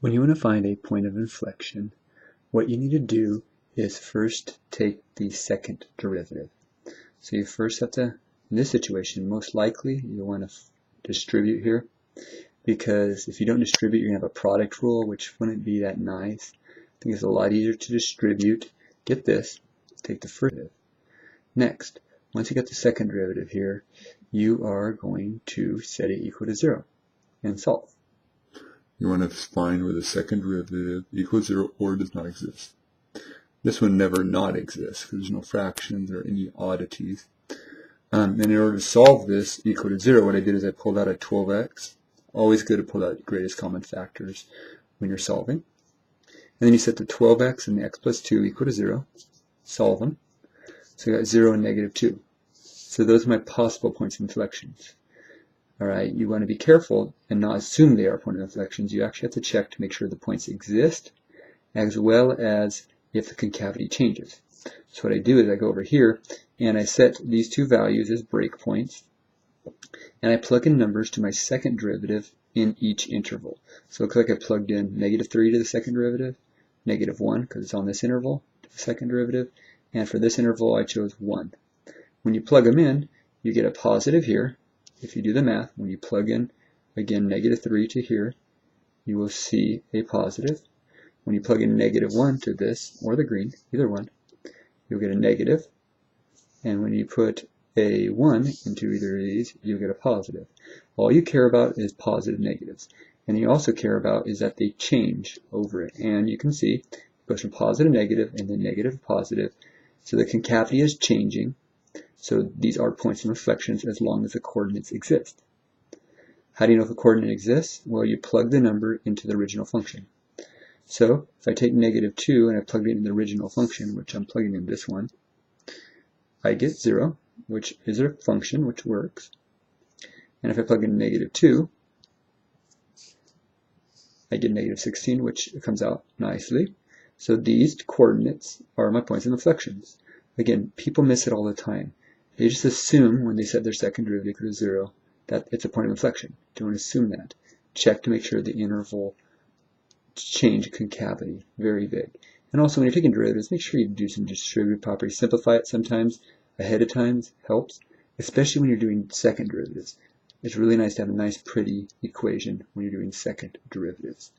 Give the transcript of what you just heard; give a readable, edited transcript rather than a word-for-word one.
When you want to find a point of inflection, what you need to do is first take the second derivative. So you first have to, in this situation, most likely you'll want to distribute here, because if you don't distribute, you're going to have a product rule, which wouldn't be that nice. I think it's a lot easier to distribute. Get this, take the first derivative. Next, once you get the second derivative here, you are going to set it equal to 0 and solve. You want to find where the second derivative equals 0 or does not exist. This one never not exists because there's no fractions or any oddities. And in order to solve this equal to 0, what I did is I pulled out a 12x. Always good to pull out greatest common factors when you're solving. And then you set the 12x and the x plus 2 equal to 0. Solve them. So you got 0 and negative 2. So those are my possible points of inflections. Alright, you want to be careful and not assume they are point of inflections. You actually have to check to make sure the points exist, as well as if the concavity changes. So what I do is I go over here and I set these two values as breakpoints, and I plug in numbers to my second derivative in each interval. So it looks like I plugged in negative 3 to the second derivative, negative 1 because it's on this interval to the second derivative, and for this interval I chose 1. When you plug them in, you get a positive here. If you do the math, when you plug in, again, negative 3 to here, you will see a positive. When you plug in negative 1 to this, or the green, either one, you'll get a negative. And when you put a 1 into either of these, you'll get a positive. All you care about is positive negatives. And you also care about is that they change over it. And you can see it goes from positive to negative and then negative to positive. So the concavity is changing. So these are points of inflections as long as the coordinates exist. How do you know if a coordinate exists? Well, you plug the number into the original function. So if I take negative 2 and I plug it in the original function, which I'm plugging in this one, I get 0, which is a function which works. And if I plug in negative 2, I get negative 16, which comes out nicely. So these coordinates are my points of inflections. Again, people miss it all the time. They just assume when they set their second derivative equal to 0 that it's a point of inflection. Don't assume that. Check to make sure the interval change concavity, very big. And also when you're taking derivatives, make sure you do some distributive properties. Simplify it sometimes ahead of time helps, especially when you're doing second derivatives. It's really nice to have a nice pretty equation when you're doing second derivatives.